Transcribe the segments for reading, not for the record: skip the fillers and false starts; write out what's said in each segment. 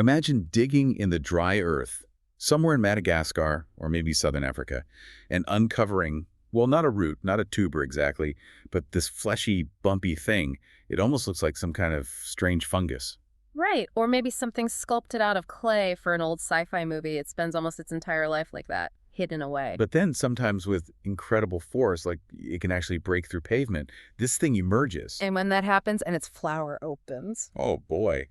Imagine digging in the dry earth, somewhere in Madagascar or maybe southern Africa, and uncovering, well, not a root, not a tuber exactly, but this fleshy, bumpy thing. It almost looks like some kind of strange fungus. Right, or maybe something sculpted out of clay for an old sci-fi movie. It spends almost its entire life like that, hidden away. But then sometimes with incredible force, like it can actually break through pavement, this thing emerges. And when that happens and its flower opens. Oh boy,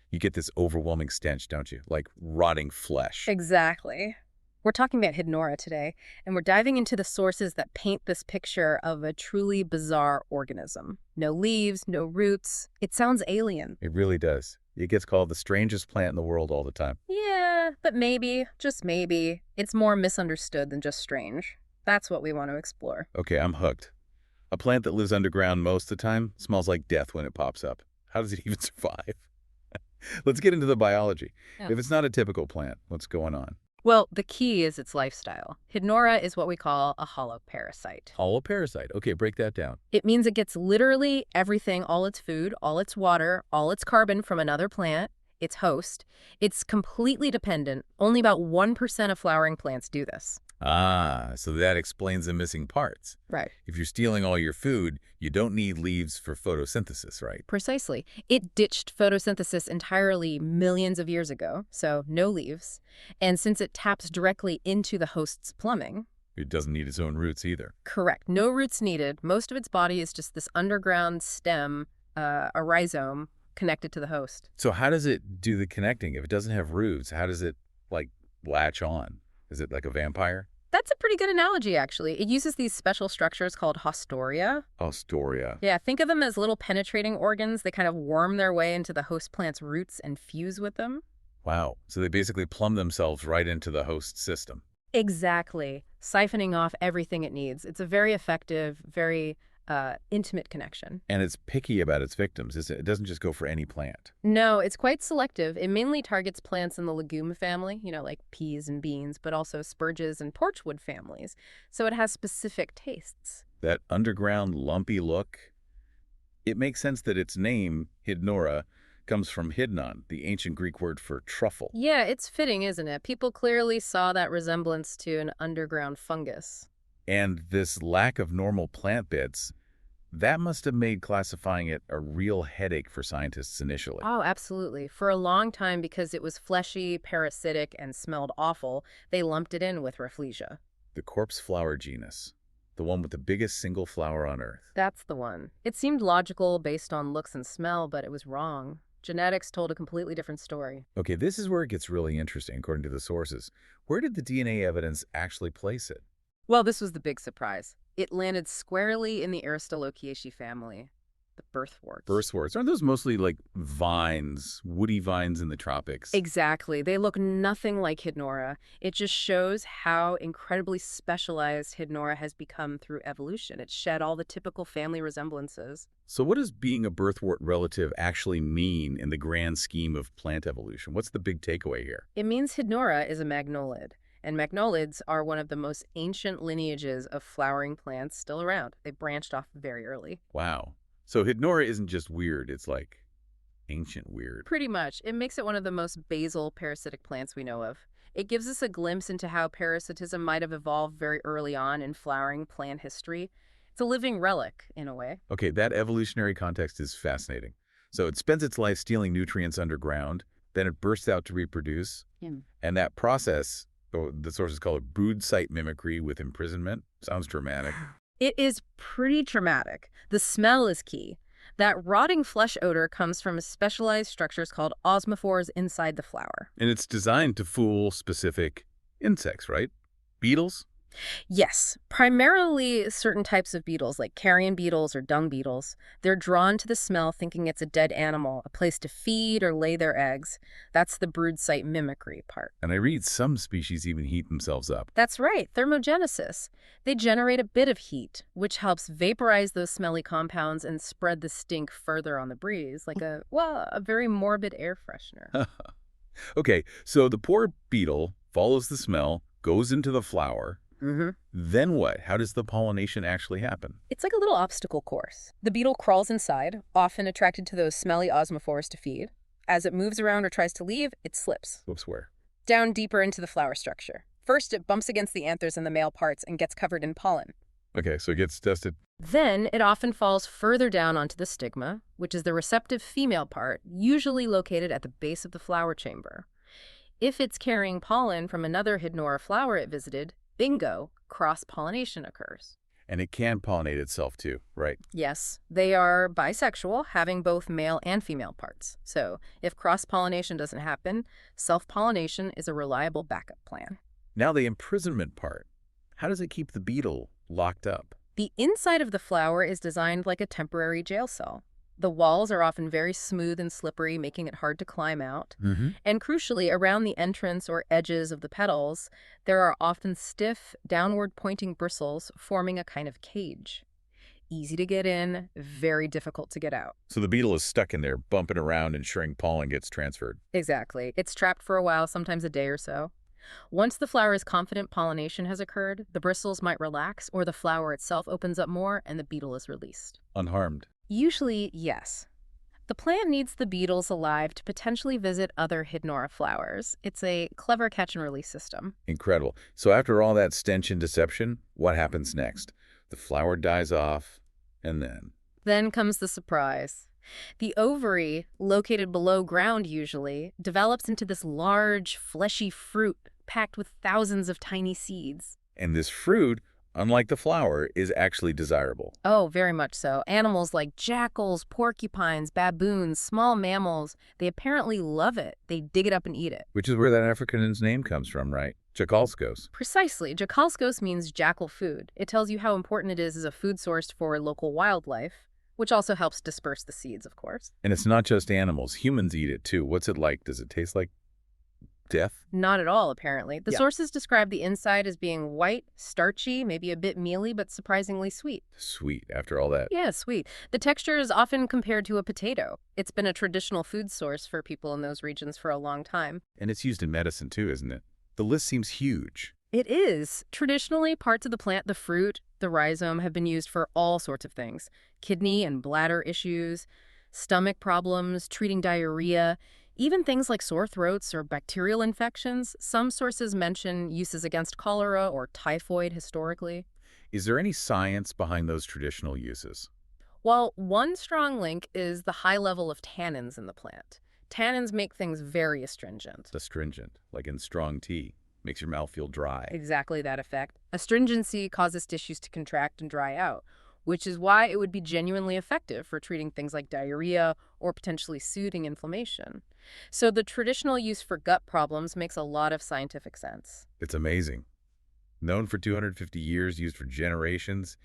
you get this overwhelming stench, don't you? Like rotting flesh. Exactly. We're talking about Hydnora today, and we're diving into the sources that paint this picture of a truly bizarre organism. No leaves, no roots. It sounds alien. It really does. It gets called the strangest plant in the world all the time. Yeah, but maybe, just maybe, it's more misunderstood than just strange. That's what we want to explore. Okay, I'm hooked. A plant that lives underground most of the time smells like death when it pops up. How does it even survive? Let's get into the biology. Yeah. If it's not a typical plant, what's going on? Well, the key is its lifestyle. Hydnora is what we call a holoparasite. Holoparasite. Okay, break that down. It means it gets literally everything, all its food, all its water, all its carbon from another plant, its host. It's completely dependent. Only about 1% of flowering plants do this. Ah, so that explains the missing parts. Right. If you're stealing all your food, you don't need leaves for photosynthesis, right? Precisely. It ditched photosynthesis entirely millions of years ago, so no leaves. And since it taps directly into the host's plumbing... It doesn't need its own roots either. Correct. No roots needed. Most of its body is just this underground stem, a rhizome, connected to the host. So how does it do the connecting? If it doesn't have roots, how does it, like, latch on? Is it like a vampire? That's a pretty good analogy, actually. It uses these special structures called haustoria. Haustoria. Yeah, think of them as little penetrating organs. They kind of worm their way into the host plant's roots and fuse with them. Wow. So they basically plumb themselves right into the host system. Exactly. Siphoning off everything it needs. It's a very effective, very intimate connection. And it's picky about its victims. It doesn't just go for any plant. No, it's quite selective. It mainly targets plants in the legume family, like peas and beans, but also spurges and porchwood families. So it has specific tastes. That underground lumpy look, it makes sense that its name, Hydnora, comes from hydnon, the ancient Greek word for truffle. Yeah, it's fitting, isn't it? People clearly saw that resemblance to an underground fungus. And this lack of normal plant bits, that must have made classifying it a real headache for scientists initially. Oh, absolutely. For a long time, because it was fleshy, parasitic, and smelled awful, they lumped it in with Rafflesia. The corpse flower genus, the one with the biggest single flower on Earth. That's the one. It seemed logical based on looks and smell, but it was wrong. Genetics told a completely different story. Okay, this is where it gets really interesting, according to the sources. Where did the DNA evidence actually place it? Well, this was the big surprise. It landed squarely in the Aristolochiaceae family, the birthworts. Birthworts. Aren't those mostly like vines, woody vines in the tropics? Exactly. They look nothing like Hydnora. It just shows how incredibly specialized Hydnora has become through evolution. It shed all the typical family resemblances. So what does being a birthwort relative actually mean in the grand scheme of plant evolution? What's the big takeaway here? It means Hydnora is a magnolid. And magnolids are one of the most ancient lineages of flowering plants still around. They branched off very early. Wow. So Hydnora isn't just weird, it's like ancient weird. Pretty much. It makes it one of the most basal parasitic plants we know of. It gives us a glimpse into how parasitism might have evolved very early on in flowering plant history. It's a living relic, in a way. Okay, that evolutionary context is fascinating. So it spends its life stealing nutrients underground, then it bursts out to reproduce, and that process, the sources call it brood site mimicry with imprisonment. Sounds dramatic. It is pretty traumatic. The smell is key. That rotting flesh odor comes from specialized structures called osmophores inside the flower. And it's designed to fool specific insects, right? Beetles? Yes, primarily certain types of beetles like carrion beetles or dung beetles. They're drawn to the smell thinking it's a dead animal, a place to feed or lay their eggs. That's the brood site mimicry part. And I read some species even heat themselves up. That's right, thermogenesis. They generate a bit of heat, which helps vaporize those smelly compounds and spread the stink further on the breeze, like a very morbid air freshener. Okay, so the poor beetle follows the smell, goes into the flower. Then what? How does the pollination actually happen? It's like a little obstacle course. The beetle crawls inside, often attracted to those smelly osmophores to feed. As it moves around or tries to leave, it slips Whoops, where? down deeper into the flower structure. First, it bumps against the anthers and the male parts and gets covered in pollen. Okay, so it gets dusted. Then, it often falls further down onto the stigma, which is the receptive female part, usually located at the base of the flower chamber. If it's carrying pollen from another Hydnora flower it visited, bingo, cross-pollination occurs. And it can pollinate itself too, right? Yes, they are bisexual, having both male and female parts. So, if cross-pollination doesn't happen, self-pollination is a reliable backup plan. Now the imprisonment part. How does it keep the beetle locked up? The inside of the flower is designed like a temporary jail cell. The walls are often very smooth and slippery, making it hard to climb out. Mm-hmm. And crucially, around the entrance or edges of the petals, there are often stiff, downward-pointing bristles forming a kind of cage. Easy to get in, very difficult to get out. So the beetle is stuck in there, bumping around, ensuring pollen gets transferred. Exactly. It's trapped for a while, sometimes a day or so. Once the flower is confident pollination has occurred, the bristles might relax or the flower itself opens up more and the beetle is released. Unharmed. Usually, yes. The plant needs the beetles alive to potentially visit other Hydnora flowers. It's a clever catch-and-release system. Incredible. So after all that stench and deception, what happens next? The flower dies off, and then? Then comes the surprise. The ovary, located below ground usually, develops into this large, fleshy fruit packed with thousands of tiny seeds. And this fruit, unlike the flower, is actually desirable. Oh, very much so. Animals like jackals, porcupines, baboons, small mammals, they apparently love it. They dig it up and eat it. Which is where that African's name comes from, right? Jakalskos. Precisely. Jakalskos means jackal food. It tells you how important it is as a food source for local wildlife, which also helps disperse the seeds, of course. And it's not just animals. Humans eat it, too. What's it like? Does it taste like death? Not at all, apparently. The Yeah. sources describe the inside as being white, starchy, maybe a bit mealy, but surprisingly sweet. Sweet, after all that. Yeah, sweet. The texture is often compared to a potato. It's been a traditional food source for people in those regions for a long time. And it's used in medicine, too, isn't it? The list seems huge. It is. Traditionally, parts of the plant, the fruit, the rhizome, have been used for all sorts of things. Kidney and bladder issues, stomach problems, treating diarrhea, even things like sore throats or bacterial infections. Some sources mention uses against cholera or typhoid historically. Is there any science behind those traditional uses? Well, one strong link is the high level of tannins in the plant. Tannins make things very astringent. Astringent, like in strong tea, makes your mouth feel dry. Exactly that effect. Astringency causes tissues to contract and dry out, which is why it would be genuinely effective for treating things like diarrhea or potentially soothing inflammation. So the traditional use for gut problems makes a lot of scientific sense. It's amazing. Known for 250 years, used for generations,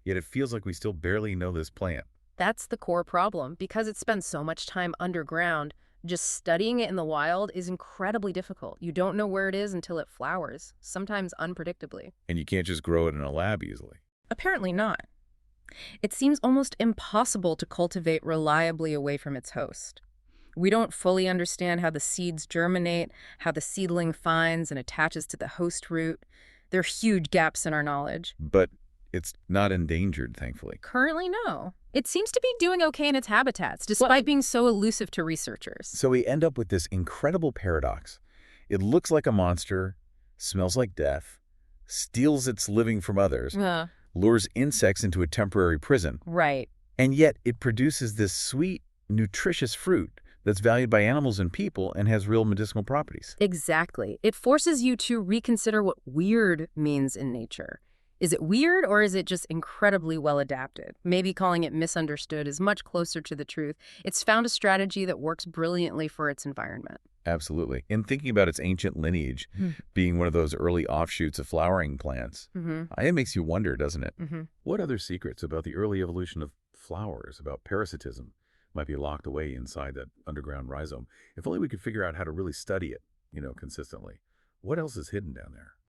yet it feels like we still barely know this plant. That's the core problem. Because it spends so much time underground, just studying it in the wild is incredibly difficult. You don't know where it is until it flowers, sometimes unpredictably. And you can't just grow it in a lab easily. Apparently not. It seems almost impossible to cultivate reliably away from its host. We don't fully understand how the seeds germinate, how the seedling finds and attaches to the host root. There are huge gaps in our knowledge. But it's not endangered, thankfully. Currently, no. It seems to be doing okay in its habitats, despite being so elusive to researchers. So we end up with this incredible paradox. It looks like a monster, smells like death, steals its living from others, lures insects into a temporary prison, Right. and yet it produces this sweet, nutritious fruit that's valued by animals and people and has real medicinal properties. Exactly. It forces you to reconsider what weird means in nature. Is it weird or is it just incredibly well adapted? Maybe calling it misunderstood is much closer to the truth. It's found a strategy that works brilliantly for its environment. Absolutely. In thinking about its ancient lineage, being one of those early offshoots of flowering plants, it makes you wonder, doesn't it? What other secrets about the early evolution of flowers, about parasitism, might be locked away inside that underground rhizome? If only we could figure out how to really study it, consistently. What else is hidden down there?